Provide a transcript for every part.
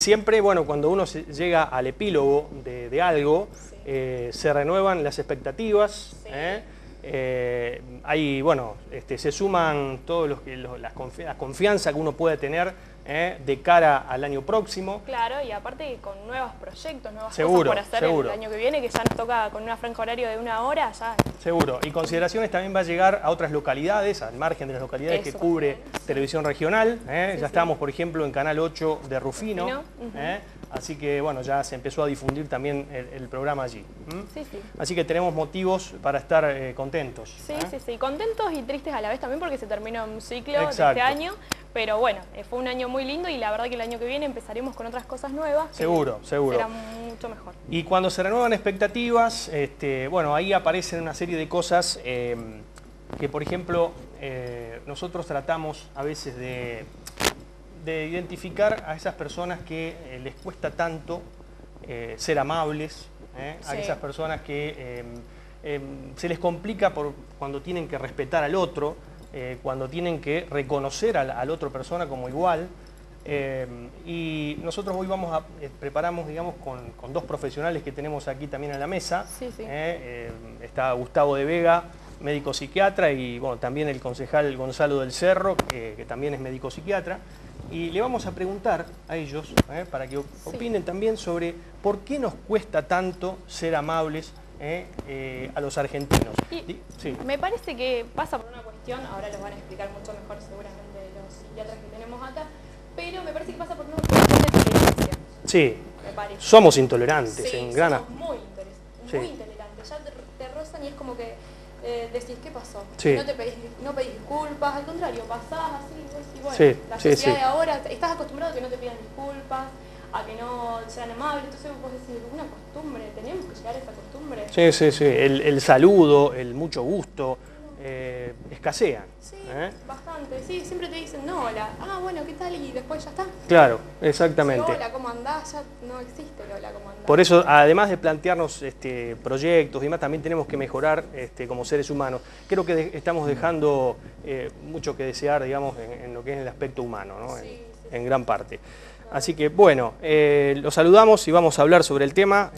siempre, bueno, cuando uno llega al epílogo de algo, se renuevan las expectativas, ahí, bueno, se suman todos la confianza que uno puede tener de cara al año próximo. Claro, y aparte con nuevos proyectos, nuevas seguro, cosas por hacer seguro. el año que viene, que ya nos toca con una franja horaria de 1 hora, ya. Seguro, y Consideraciones también va a llegar a otras localidades, al margen de las localidades que cubre Televisión Regional. Ya estamos, por ejemplo, en Canal 8 de Rufino. Así que, bueno, ya se empezó a difundir también el programa allí. Así que tenemos motivos para estar contentos. Sí, contentos y tristes a la vez también porque se terminó un ciclo de este año. Pero bueno, fue un año muy lindo y la verdad que el año que viene empezaremos con otras cosas nuevas. Seguro. Será mucho mejor. Y cuando se renuevan expectativas, bueno, ahí aparecen una serie de cosas que, por ejemplo, nosotros tratamos a veces de identificar a esas personas que les cuesta tanto ser amables, a esas personas que se les complica cuando tienen que respetar al otro, cuando tienen que reconocer a la otra persona como igual. Y nosotros hoy preparamos, digamos, con 2 profesionales que tenemos aquí también en la mesa. Está Gustavo de Vega, médico psiquiatra, y bueno, también el concejal Gonzalo del Cerro, que también es médico psiquiatra. Y le vamos a preguntar a ellos, para que opinen también sobre por qué nos cuesta tanto ser amables a los argentinos. Me parece que pasa por una cuestión, ahora los van a explicar mucho mejor seguramente los psiquiatras que tenemos acá, pero me parece que pasa por una cuestión de tolerancia. Sí, somos intolerantes. Somos muy intolerantes. Ya te rozan y es como que decís, ¿qué pasó? No pedís disculpas, al contrario, pasás así, y bueno, la sociedad de ahora, estás acostumbrado a que no te pidan disculpas, a que no sean amables, entonces vos decís, una costumbre, tenemos que llegar a esa costumbre. El saludo, el mucho gusto, escasean. Bastante, siempre te dicen, no, hola, bueno, ¿qué tal? Y después ya está. Claro, exactamente. Hola, ¿cómo andás? Ya no existe el hola, ¿cómo andás? Por eso, además de plantearnos proyectos y demás, también tenemos que mejorar como seres humanos. Creo que estamos dejando mucho que desear, digamos, en lo que es el aspecto humano, ¿no? En gran parte. Así que, bueno, los saludamos y vamos a hablar sobre el tema.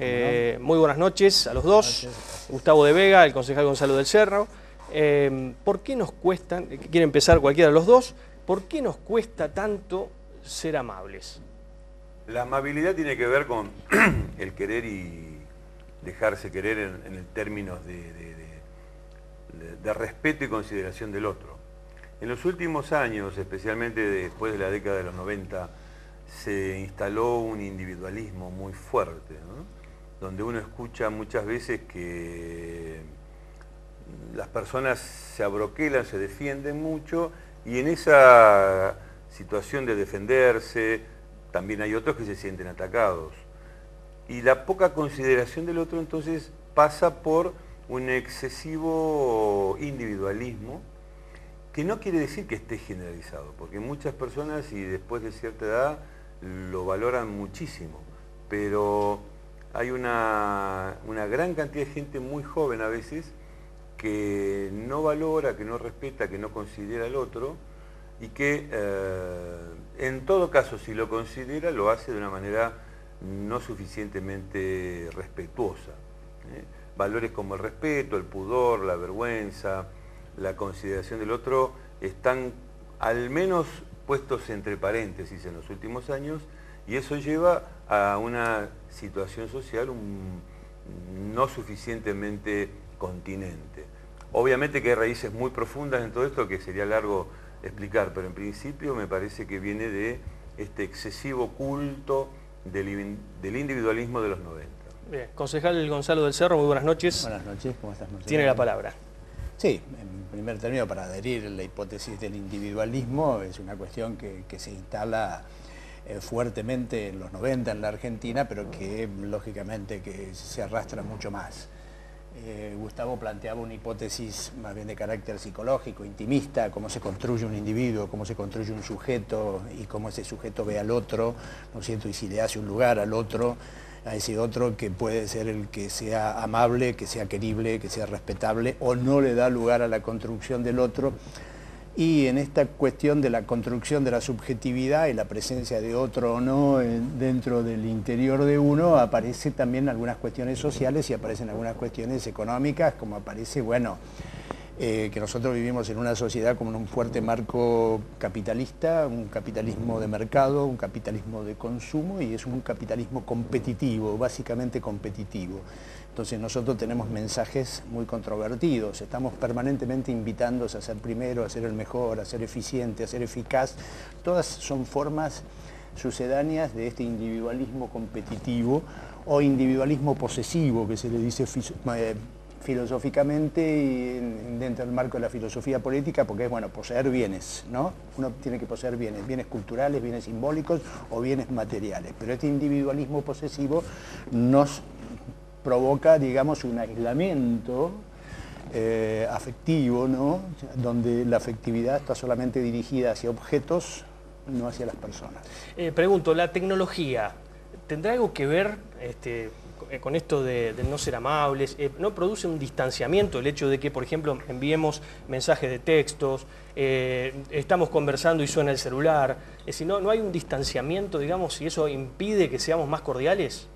Muy buenas noches a los dos. Gustavo de Vega, el concejal Gonzalo del Cerro. ¿Por qué nos cuesta, quiere empezar cualquiera de los dos, por qué nos cuesta tanto ser amables? La amabilidad tiene que ver con el querer y dejarse querer en términos de respeto y consideración del otro. En los últimos años, especialmente después de la década de los 90, se instaló un individualismo muy fuerte, ¿no? Donde uno escucha muchas veces que las personas se abroquelan, se defienden mucho, y en esa situación de defenderse también hay otros que se sienten atacados. Y la poca consideración del otro entonces pasa por un excesivo individualismo, que no quiere decir que esté generalizado, porque muchas personas, y después de cierta edad, lo valoran muchísimo, pero hay una gran cantidad de gente muy joven a veces que no valora, que no respeta, que no considera al otro, y que en todo caso, si lo considera, lo hace de una manera no suficientemente respetuosa. Valores como el respeto, el pudor, la vergüenza, la consideración del otro están al menos puestos entre paréntesis en los últimos años, y eso lleva a una situación social no suficientemente continente. Obviamente que hay raíces muy profundas en todo esto que sería largo explicar, pero en principio me parece que viene de este excesivo culto del individualismo de los 90. Bien, concejal Gonzalo del Cerro, muy buenas noches. Buenas noches, ¿cómo estás, Marcelo? Tiene la palabra. Sí, en primer término, para adherir la hipótesis del individualismo, es una cuestión que se instala fuertemente en los 90 en la Argentina, pero que lógicamente que se arrastra mucho más. Gustavo planteaba una hipótesis más bien de carácter psicológico, intimista, cómo se construye un individuo, cómo se construye un sujeto y cómo ese sujeto ve al otro, ¿no es cierto? Y si le hace un lugar al otro, a ese otro que puede ser el que sea amable, que sea querible, que sea respetable, o no le da lugar a la construcción del otro. Y en esta cuestión de la construcción de la subjetividad y la presencia de otro o no dentro del interior de uno, aparece también algunas cuestiones sociales y aparecen algunas cuestiones económicas, como aparece, bueno, que nosotros vivimos en una sociedad con un fuerte marco capitalista, un capitalismo de mercado, un capitalismo de consumo, y es un capitalismo competitivo, básicamente competitivo. Entonces nosotros tenemos mensajes muy controvertidos, estamos permanentemente invitándonos a ser primero, a ser el mejor, a ser eficiente, a ser eficaz. Todas son formas sucedáneas de este individualismo competitivo o individualismo posesivo, que se le dice filosóficamente y dentro del marco de la filosofía política, porque es, bueno, poseer bienes, ¿no? Uno tiene que poseer bienes culturales, bienes simbólicos o bienes materiales, pero este individualismo posesivo nos provoca, digamos, un aislamiento afectivo, ¿no? Donde la afectividad está solamente dirigida hacia objetos, no hacia las personas. Pregunto, ¿la tecnología tendrá algo que ver con esto de no ser amables? ¿No produce un distanciamiento el hecho de que, por ejemplo, enviemos mensajes de textos, estamos conversando y suena el celular? Es decir, ¿no hay un distanciamiento, digamos, y eso impide que seamos más cordiales?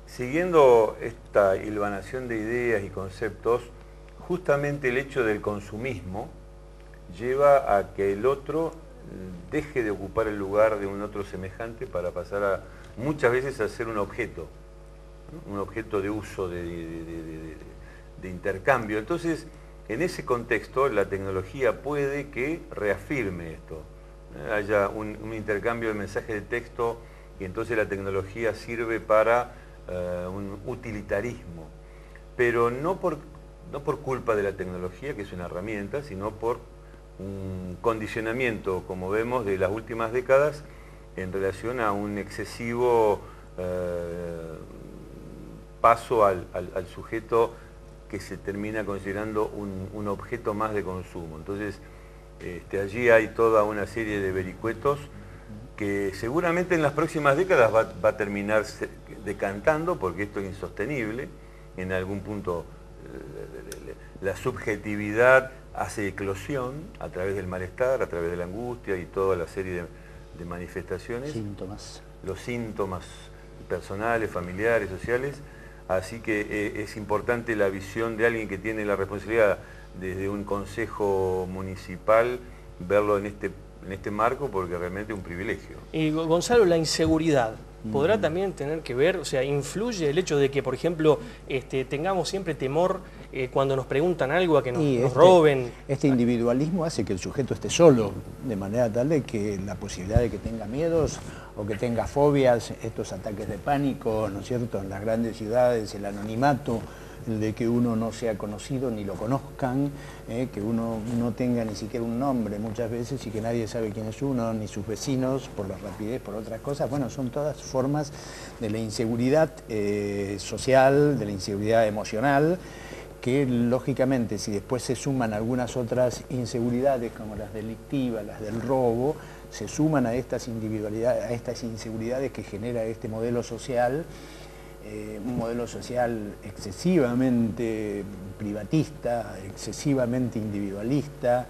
Siguiendo esta hilvanación de ideas y conceptos, justamente el hecho del consumismo lleva a que el otro deje de ocupar el lugar de un otro semejante para pasar muchas veces a ser un objeto de uso, de intercambio. Entonces, en ese contexto, la tecnología puede que reafirme esto. Haya un intercambio de mensajes de texto y entonces la tecnología sirve para un utilitarismo, pero no por culpa de la tecnología, que es una herramienta, sino por un condicionamiento, como vemos, de las últimas décadas en relación a un excesivo paso al sujeto que se termina considerando un objeto más de consumo. Entonces, allí hay toda una serie de vericuetos que seguramente en las próximas décadas va a terminar decantando, porque esto es insostenible. En algún punto la subjetividad hace eclosión a través del malestar, a través de la angustia y toda la serie de manifestaciones. Síntomas. Los síntomas personales, familiares, sociales. Así que es importante la visión de alguien que tiene la responsabilidad desde un consejo municipal, verlo en este marco, porque realmente es un privilegio. Y Gonzalo, la inseguridad, ¿podrá también tener que ver, o sea, influye el hecho de que, por ejemplo, tengamos siempre temor cuando nos preguntan algo a que nos roben? Este individualismo hace que el sujeto esté solo, de manera tal de que la posibilidad de que tenga miedos o que tenga fobias, estos ataques de pánico, ¿no es cierto?, en las grandes ciudades, el anonimato, el de que uno no sea conocido ni lo conozcan, que uno no tenga ni siquiera un nombre muchas veces y que nadie sabe quién es uno, ni sus vecinos, por la rapidez, por otras cosas. Bueno, son todas formas de la inseguridad social, de la inseguridad emocional, que lógicamente si después se suman algunas otras inseguridades como las delictivas, las del robo, se suman a estas individualidades, a estas inseguridades que genera este modelo social, un modelo social excesivamente privatista, excesivamente individualista,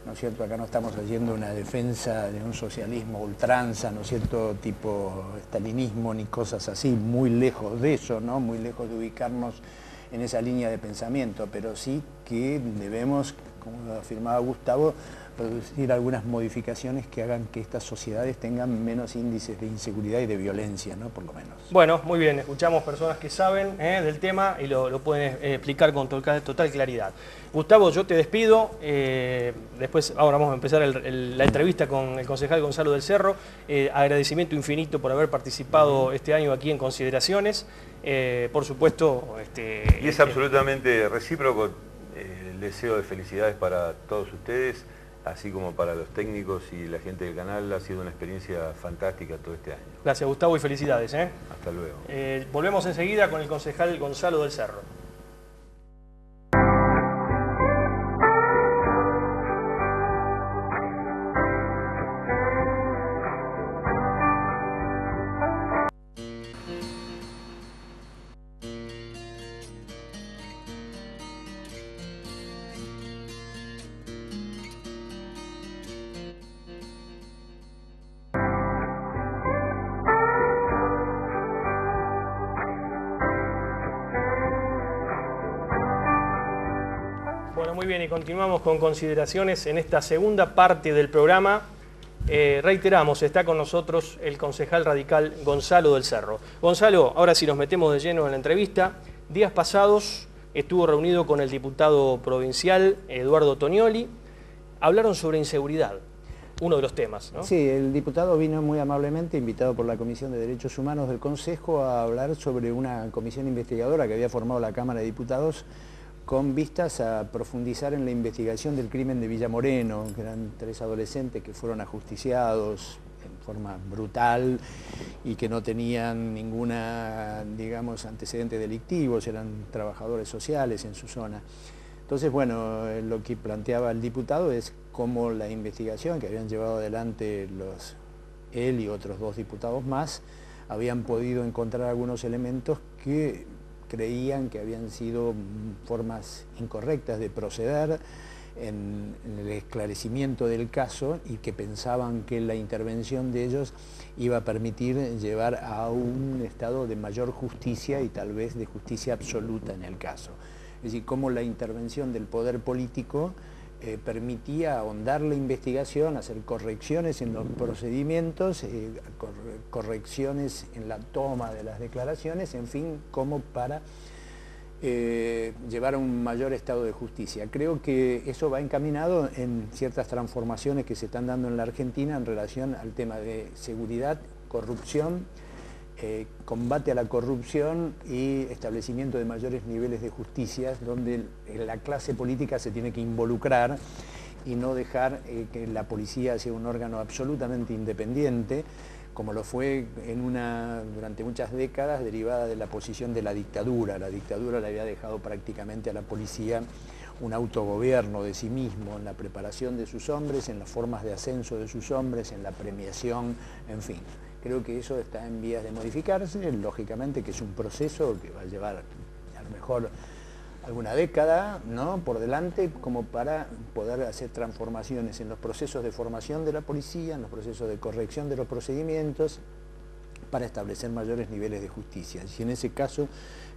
¿no es cierto? Acá no estamos haciendo una defensa de un socialismo ultranza, ¿no es cierto?, tipo estalinismo ni cosas así, muy lejos de eso, ¿no?, muy lejos de ubicarnos en esa línea de pensamiento, pero sí que debemos, como afirmaba Gustavo, producir algunas modificaciones que hagan que estas sociedades tengan menos índices de inseguridad y de violencia, ¿no?, por lo menos. Bueno, muy bien, escuchamos personas que saben del tema y lo pueden explicar con total claridad. Gustavo, yo te despido, después ahora vamos a empezar la entrevista con el concejal Gonzalo del Cerro. Agradecimiento infinito por haber participado este año aquí en Consideraciones. Por supuesto... y es absolutamente recíproco el deseo de felicidades para todos ustedes, así como para los técnicos y la gente del canal. Ha sido una experiencia fantástica todo este año. Gracias, Gustavo, y felicidades. Hasta luego. Volvemos enseguida con el concejal Gonzalo del Cerro. Bueno, muy bien, y continuamos con consideraciones en esta segunda parte del programa. Reiteramos, está con nosotros el concejal radical Gonzalo del Cerro. Gonzalo, ahora sí nos metemos de lleno en la entrevista. Días pasados estuvo reunido con el diputado provincial Eduardo Tonioli. Hablaron sobre inseguridad, uno de los temas, ¿no? Sí, el diputado vino muy amablemente, invitado por la Comisión de Derechos Humanos del Consejo, a hablar sobre una comisión investigadora que había formado la Cámara de Diputados con vistas a profundizar en la investigación del crimen de Villa Moreno, que eran 3 adolescentes que fueron ajusticiados en forma brutal y que no tenían ninguna, digamos, antecedente delictivos, eran trabajadores sociales en su zona. Entonces, bueno, lo que planteaba el diputado es cómo la investigación que habían llevado adelante él y otros 2 diputados más habían podido encontrar algunos elementos que creían que habían sido formas incorrectas de proceder en el esclarecimiento del caso y que pensaban que la intervención de ellos iba a permitir llevar a un estado de mayor justicia y tal vez de justicia absoluta en el caso. Es decir, cómo la intervención del poder político permitía ahondar la investigación, hacer correcciones en los procedimientos, correcciones en la toma de las declaraciones, en fin, como para llevar a un mayor estado de justicia. Creo que eso va encaminado en ciertas transformaciones que se están dando en la Argentina en relación al tema de seguridad, corrupción, combate a la corrupción y establecimiento de mayores niveles de justicia, donde la clase política se tiene que involucrar y no dejar que la policía sea un órgano absolutamente independiente, como lo fue durante muchas décadas, derivada de la posición de la dictadura. La dictadura le había dejado prácticamente a la policía un autogobierno de sí mismo, en la preparación de sus hombres, en las formas de ascenso de sus hombres, en la premiación, en fin. Creo que eso está en vías de modificarse, lógicamente que es un proceso que va a llevar a lo mejor alguna década, ¿no?, por delante, como para poder hacer transformaciones en los procesos de formación de la policía, en los procesos de corrección de los procedimientos, para establecer mayores niveles de justicia. Y en ese caso,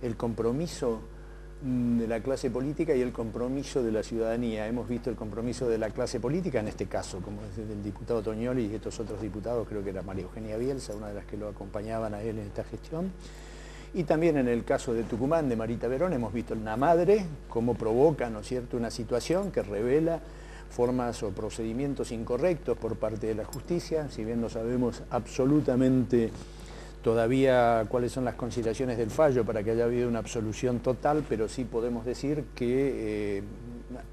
el compromiso de la clase política y el compromiso de la ciudadanía. Hemos visto el compromiso de la clase política, en este caso, como es el diputado Tonioli y estos otros diputados, creo que era María Eugenia Bielsa, una de las que lo acompañaban a él en esta gestión. Y también en el caso de Tucumán, de Marita Verón, hemos visto una madre, cómo provoca, ¿no es cierto?, una situación que revela formas o procedimientos incorrectos por parte de la justicia, si bien no sabemos absolutamente todavía cuáles son las consideraciones del fallo para que haya habido una absolución total, pero sí podemos decir que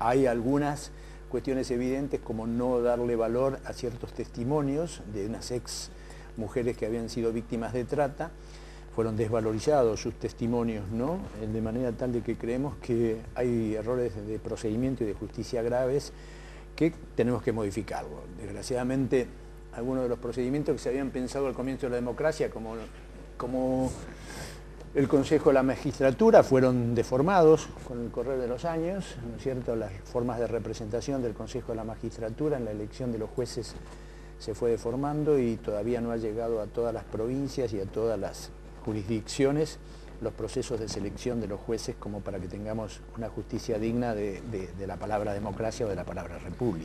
hay algunas cuestiones evidentes como no darle valor a ciertos testimonios de unas ex mujeres que habían sido víctimas de trata. Fueron desvalorizados sus testimonios, ¿no?, de manera tal de que creemos que hay errores de procedimiento y de justicia graves que tenemos que modificarlo. Desgraciadamente, algunos de los procedimientos que se habían pensado al comienzo de la democracia, como el Consejo de la Magistratura, fueron deformados con el correr de los años, ¿no es cierto? Las formas de representación del Consejo de la Magistratura en la elección de los jueces se fue deformando y todavía no ha llegado a todas las provincias y a todas las jurisdicciones los procesos de selección de los jueces como para que tengamos una justicia digna de la palabra democracia o de la palabra república.